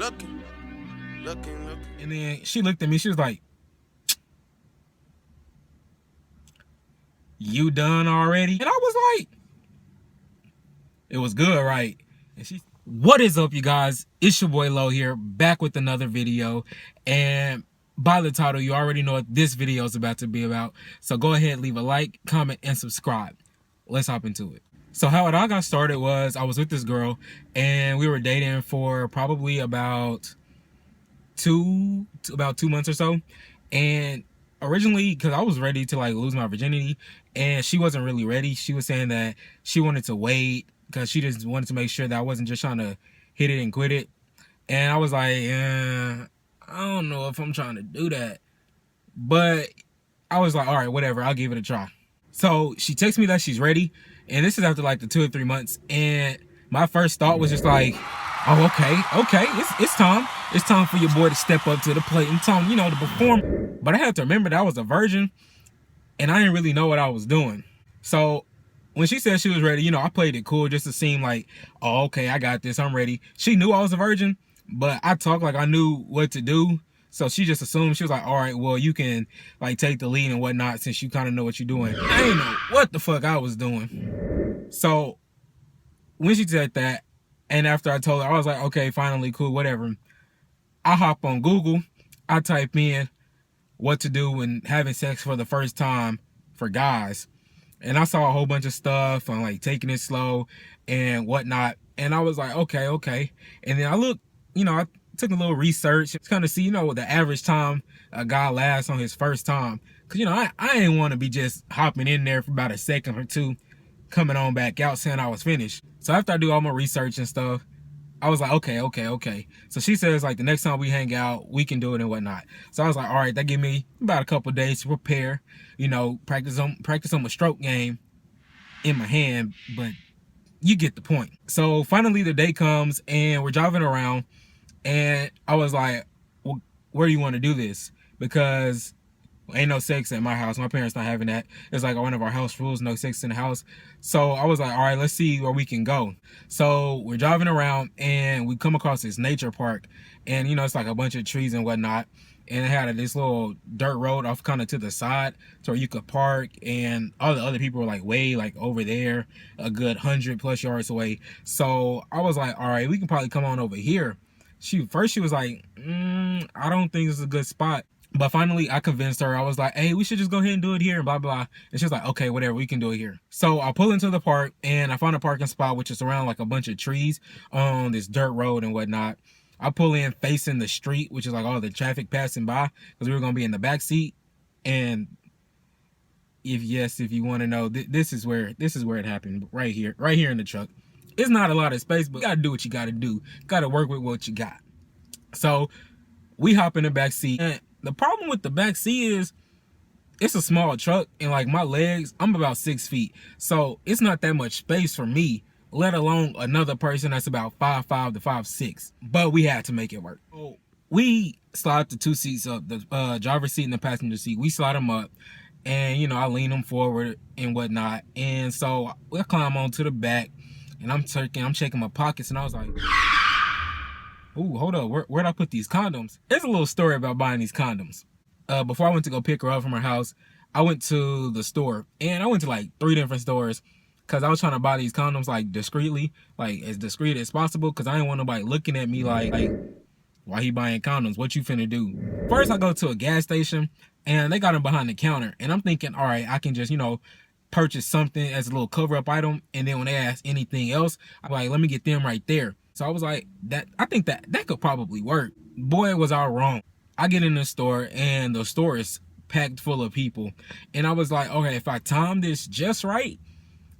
looking. And then she looked at me. She was like, "You done already?" And I was like, "It was good, right?" And she, "What is up, you guys? It's your boy Lo here, back with another video. And by the title, you already know what this video is about to be about. So go ahead, leave a like, comment, and subscribe. Let's hop into it. So how it all got started was I was with this girl, and we were dating for probably about 2 months or so. And originally, because I was ready to like lose my virginity, and she wasn't really ready. She was saying that she wanted to wait because she just wanted to make sure that I wasn't just trying to hit it and quit it. And I was like, I don't know if I'm trying to do that. But I was like, all right, whatever, I'll give it a try. So she texts me that she's ready, and this is after like the 2 or 3 months. And my first thought was just like, oh, okay, it's time. It's time for your boy to step up to the plate and time, to perform. But I had to remember that I was a virgin, and I didn't really know what I was doing. So when she said she was ready, I played it cool just to seem like, oh, okay, I got this, I'm ready. She knew I was a virgin, but I talked like I knew what to do. So she just assumed, she was like, all right, well, you can like take the lead and whatnot since you kind of know what you're doing. I didn't know what the fuck I was doing. So when she said that, and after I told her, I was like, okay, finally, cool, whatever. I hop on Google, I type in what to do when having sex for the first time for guys. And I saw a whole bunch of stuff on like taking it slow and whatnot. And I was like, okay. And then I looked, I took a little research to kind of see, the average time a guy lasts on his first time. Cause I didn't want to be just hopping in there for about a second or two, coming on back out saying I was finished. So after I do all my research and stuff, I was like, okay. So she says like the next time we hang out, we can do it and whatnot. So I was like, all right, that give me about a couple of days to prepare, practice on my stroke game in my hand, but you get the point. So finally the day comes and we're driving around, and I was like, well, where do you want to do this? Because ain't no sex at my house. My parents not having that. It's like one of our house rules, no sex in the house. So I was like, all right, let's see where we can go. So we're driving around and we come across this nature park, and it's like a bunch of trees and whatnot. And it had this little dirt road off kind of to the side so you could park, and all the other people were like way like over there, a good 100+ yards away. So I was like, all right, we can probably come on over here. She was like, I don't think this is a good spot. But finally, I convinced her. I was like, hey, we should just go ahead and do it here and blah, blah. And she was like, okay, whatever, we can do it here. So I pull into the park, and I found a parking spot, which is around like a bunch of trees on this dirt road and whatnot. I pull in facing the street, which is like all the traffic passing by, because we were going to be in the back seat. And if you want to know, this is where it happened, right here in the truck. It's not a lot of space, but you got to do what you got to do. Got to work with what you got. So we hop in the back seat. And the problem with the back seat is it's a small truck, and like my legs, I'm about 6 feet. So it's not that much space for me, let alone another person that's about 5'5" to 5'6". But we had to make it work. So we slide the two seats up, the driver's seat and the passenger seat. We slide them up, and I lean them forward and whatnot. And so we climb onto the back, and I'm checking my pockets, and I was like, ooh, hold up, where'd I put these condoms? There's a little story about buying these condoms. Before I went to go pick her up from her house, I went to the store, and I went to like 3 different stores because I was trying to buy these condoms like discreetly, like as discreet as possible, because I didn't want nobody looking at me like why he buying condoms? What you finna do? First, I go to a gas station, and they got them behind the counter, and I'm thinking, all right, I can just, purchase something as a little cover-up item, and then when they ask anything else, I'm like, let me get them right there. So I was like, I think that could probably work. Boy, was I wrong. I get in the store, and the store is packed full of people. And I was like, okay, if I time this just right,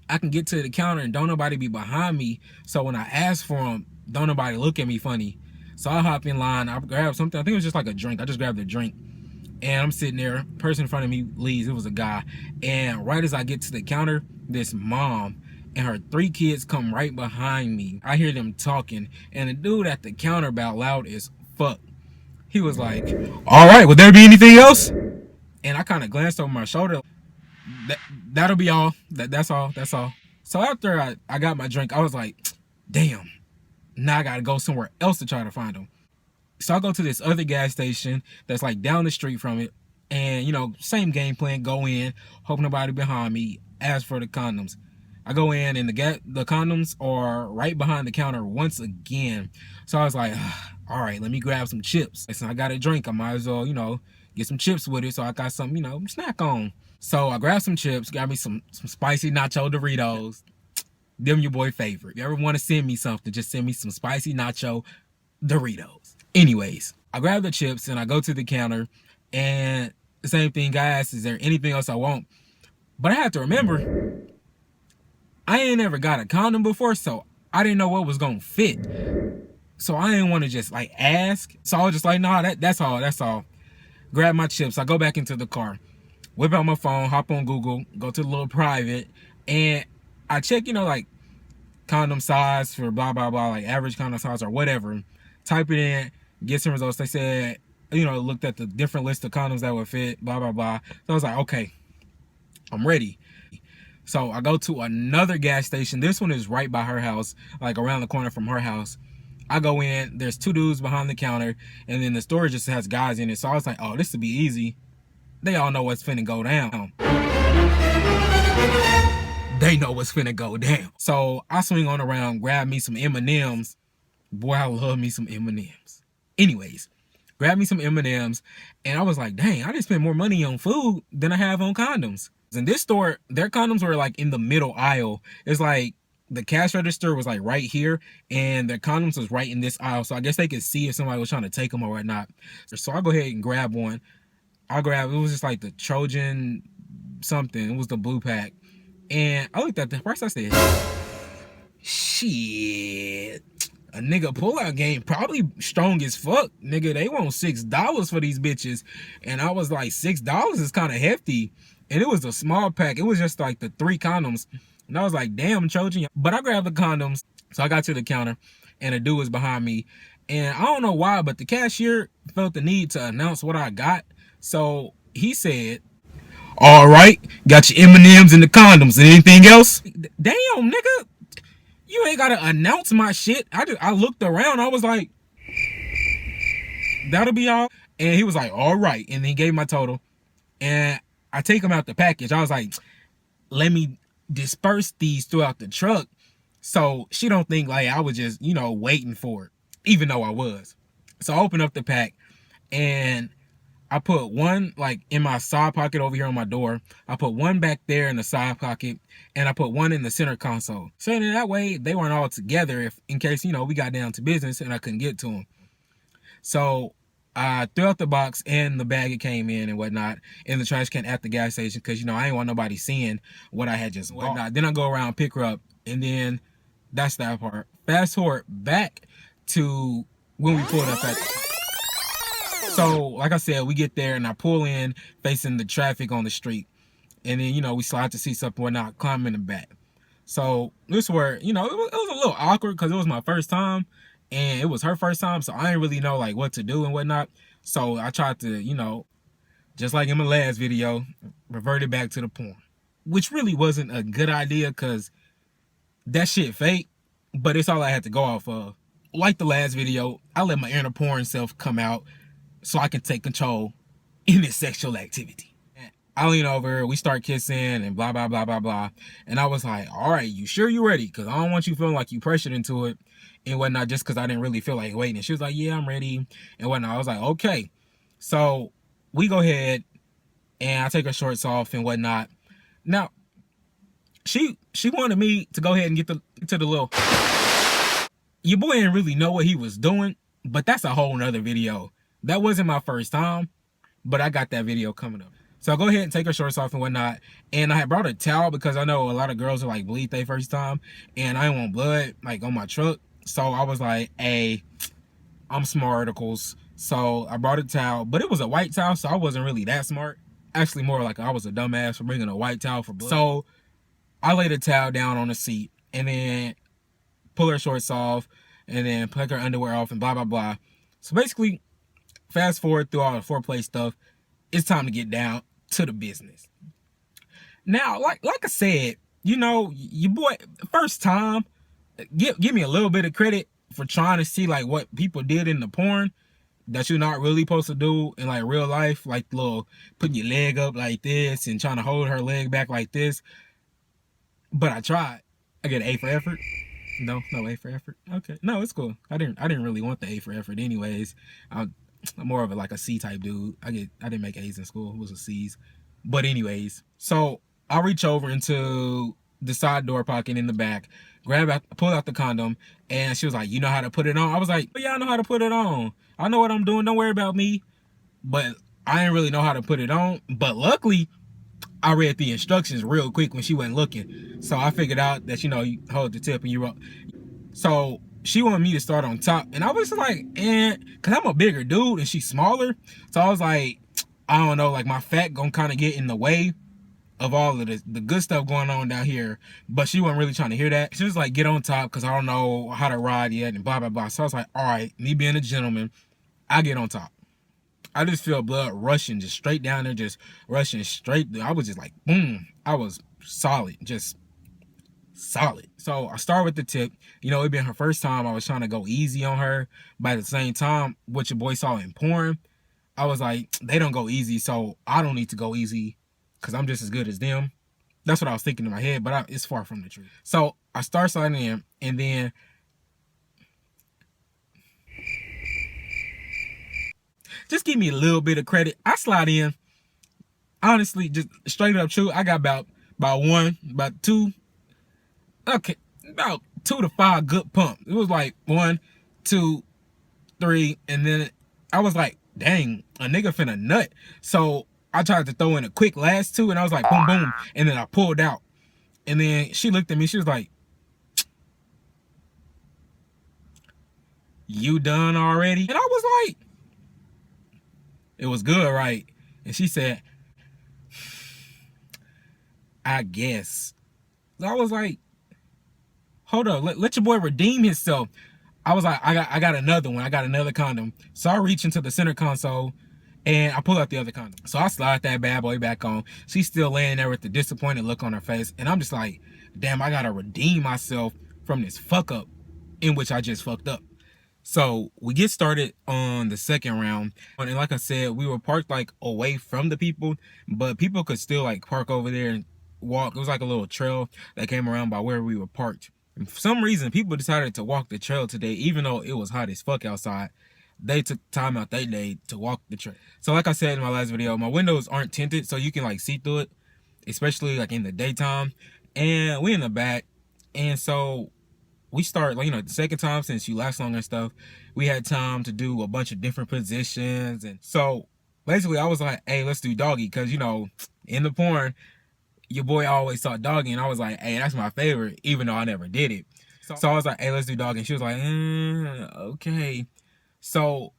I can get to the counter and don't nobody be behind me. So when I ask for them, don't nobody look at me funny. So I hop in line, I grab something. I think it was just like a drink. I just grabbed a drink. And I'm sitting there, person in front of me leaves. It was a guy. And right as I get to the counter, this mom and her 3 kids come right behind me. I hear them talking, and the dude at the counter about loud as fuck. He was like, all right, would there be anything else? And I kind of glanced over my shoulder. That'll be all. That's all. So after I got my drink, I was like, damn, now I got to go somewhere else to try to find them. So I go to this other gas station that's like down the street from it. And, same game plan. Go in, hope nobody behind me. Ask for the condoms. I go in and the condoms are right behind the counter once again. So I was like, all right, let me grab some chips. Listen, I got a drink. I might as well, get some chips with it so I got some, snack on. So I grabbed some chips, got me some spicy nacho Doritos. Them your boy favorite. If you ever want to send me something, just send me some spicy nacho Doritos. Anyways, I grab the chips and I go to the counter, and the same thing, guys, is there anything else I want? But I have to remember, I ain't ever got a condom before, so I didn't know what was gonna fit. So I didn't want to just like ask. So I was just like, nah, that's all. Grab my chips. I go back into the car, whip out my phone, hop on Google, go to the little private, and I check, like condom size for blah, blah, blah, like average condom size or whatever. Type it in, get some results. They said, looked at the different list of condoms that would fit, blah, blah, blah. So I was like, okay, I'm ready. So I go to another gas station. This one is right by her house, like around the corner from her house. I go in, there's two dudes behind the counter, and then the store just has guys in it. So I was like, oh, this will be easy. They all know what's finna go down. They know what's finna go down. So I swing on around, grab me some M&Ms. Boy, I love me some M&Ms. Anyways, grab me some M&Ms, and I was like, dang, I didn't spend more money on food than I have on condoms. In this store, their condoms were like in the middle aisle. It's like the cash register was like right here, and their condoms was right in this aisle. So I guess they could see if somebody was trying to take them or whatnot. So I go ahead and grab one. It was just like the Trojan something. It was the blue pack. And I looked at the price. I said, shit. A nigga pullout game probably strong as fuck. Nigga, they want $6 for these bitches. And I was like, $6 is kind of hefty. And it was a small pack. It was just like the 3 condoms. And I was like, damn, Trojan. But I grabbed the condoms. So I got to the counter, and a dude was behind me. And I don't know why, but the cashier felt the need to announce what I got. So he said, all right, got your M&Ms and the condoms. And anything else? Damn, nigga. You ain't gotta announce my shit. I looked around. I was like, that'll be all. And he was like, all right. And then he gave my total. And I take him out the package. I was like, let me disperse these throughout the truck so she don't think like I was just, waiting for it, even though I was. So I opened up the pack, and I put one like in my side pocket over here on my door. I put one back there in the side pocket, and I put one in the center console. So in that way, they weren't all together in case, we got down to business and I couldn't get to them. So I threw out the box and the bag it came in and whatnot in the trash can at the gas station because, I ain't want nobody seeing what I had just bought. Then I go around, pick her up, and then that's that part. Fast forward back to when we pulled up at... So, like I said, we get there and I pull in facing the traffic on the street. And then, we slide the seats up and whatnot, climb in the back. So, this where, it was a little awkward because it was my first time. And it was her first time, so I didn't really know, like, what to do and whatnot. So, I tried to, just like in my last video, revert it back to the porn. Which really wasn't a good idea because that shit fake. But it's all I had to go off of. Like the last video, I let my inner porn self come out so I can take control in this sexual activity. I lean over, we start kissing and blah, blah, blah, blah, blah. And I was like, all right, you sure you ready? Because I don't want you feeling like you pressured into it and whatnot just because I didn't really feel like waiting. And she was like, yeah, I'm ready and whatnot. I was like, okay. So we go ahead and I take her shorts off and whatnot. Now, she wanted me to go ahead and get to the little... Your boy didn't really know what he was doing, but that's a whole nother video. That wasn't my first time, but I got that video coming up. So I go ahead and take her shorts off and whatnot. And I had brought a towel because I know a lot of girls are like bleed their first time. And I didn't want blood like on my truck. So I was like, hey, I'm smart articles. So I brought a towel, but it was a white towel. So I wasn't really that smart. Actually more like I was a dumbass for bringing a white towel for blood. So I laid a towel down on the seat and then pull her shorts off and then put her underwear off and blah, blah, blah. So basically, fast forward through all the foreplay stuff, it's time to get down to the business. Now, like I said, your boy, first time, give me a little bit of credit for trying to see like what people did in the porn. that you're not really supposed to do in like real life, like little putting your leg up like this and trying to hold her leg back like this. But I tried. I get an A for effort. No A for effort. Okay, no, it's cool. I didn't really want the A for effort anyways. I'm more of a like a C type dude. I didn't make A's in school. It was a C's. But anyways, so I reach over into the side door pocket in the back, pull out the condom, and she was like, "You know how to put it on?" I was like, "Yeah, I know how to put it on. I know what I'm doing. Don't worry about me." But I didn't really know how to put it on. But luckily, I read the instructions real quick when she wasn't looking. So I figured out that, you hold the tip and you roll. So she wanted me to start on top. And I was like, because I'm a bigger dude and she's smaller. So I was like, I don't know, like my fat gonna kind of get in the way of all of the good stuff going on down here. But she wasn't really trying to hear that. She was like, get on top because I don't know how to ride yet and blah, blah, blah. So I was like, all right, me being a gentleman, I get on top. I just feel blood rushing just straight down there, just rushing straight. I was just like, boom. I was solid, just solid. So I start with the tip. It been her first time. I was trying to go easy on her. But at the same time, what your boy saw in porn, I was like, they don't go easy, so I don't need to go easy because I'm just as good as them. That's what I was thinking in my head, but it's far from the truth. So I start sliding in, and then just give me a little bit of credit. I slide in. Honestly, just straight up true. I got about two, okay, about 2 to 5 good pumps. It was like 1, 2, 3, and then I was like, dang, a nigga finna nut. So I tried to throw in a quick last 2, and I was like, boom, boom, and then I pulled out. And then she looked at me, she was like, you done already? And I was like, it was good, right? And she said, I guess. So I was like, hold up, let your boy redeem himself. I was like, I got another one. I got another condom. So I reach into the center console and I pull out the other condom. So I slide that bad boy back on. She's still laying there with the disappointed look on her face. And I'm just like, damn, I gotta redeem myself from this fuck up in which I just fucked up. So we get started on the second round. And like I said, we were parked like away from the people, but people could still like park over there and walk. It was like a little trail that came around by where we were parked. And for some reason, people decided to walk the trail today, even though it was hot as fuck outside. They took time out their day to walk the trail. So like I said in my last video, my windows aren't tinted, so you can like see through it, especially like in the daytime. And we in the back. And so we start, like, the second time since you last long and stuff, we had time to do a bunch of different positions. And so basically I was like, hey, let's do doggy. Because, in the porn, your boy always saw doggy. And I was like, hey, that's my favorite, even though I never did it. So I was like, hey, let's do doggy. And she was like, okay. So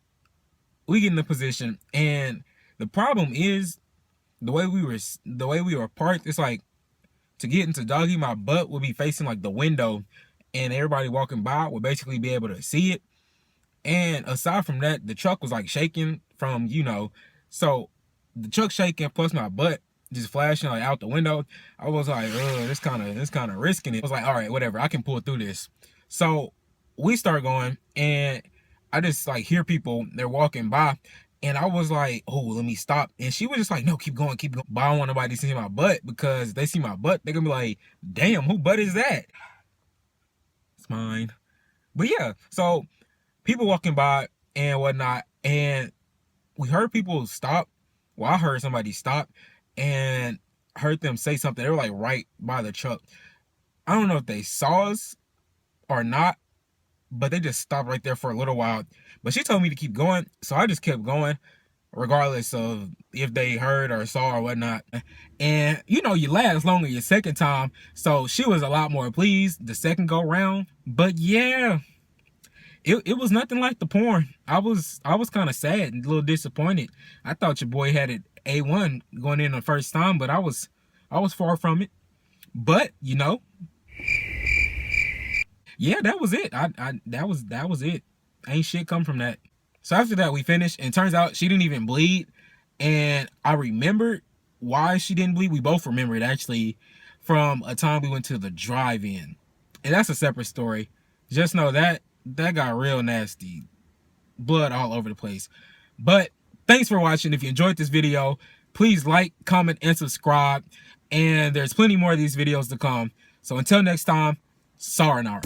we get in the position. And the problem is the way we were parked, it's like to get into doggy, my butt would be facing like the window. And everybody walking by would basically be able to see it. And aside from that, the truck was like shaking from, so the truck shaking plus my butt just flashing like out the window. I was like, this kind of risking it. I was like, all right, whatever, I can pull through this. So we start going, and I just like hear people, they're walking by, and I was like, oh, let me stop. And she was just like, no, keep going, keep going. But I don't want nobody to see my butt, because if they see my butt, they're gonna be like, damn, who butt is that? It's mine. But yeah, so people walking by and whatnot, and we heard people stop. Well, I heard somebody stop and heard them say something. They were like right by the truck. I don't know if they saw us or not, but they just stopped right there for a little while. But she told me to keep going, so I just kept going, regardless of if they heard or saw or whatnot. And you last longer your second time, so she was a lot more pleased the second go round. But yeah, it was nothing like the porn. I was kind of sad and a little disappointed. I thought your boy had it A1 going in the first time, but I was far from it. But yeah, that was it. That was it. Ain't shit come from that. So after that, we finished, and turns out she didn't even bleed. And I remembered why she didn't bleed. We both remembered, actually, from a time we went to the drive-in. And that's a separate story. Just know that got real nasty. blood all over the place. But thanks for watching. If you enjoyed this video, please like, comment, and subscribe. And there's plenty more of these videos to come. So until next time, sayonara.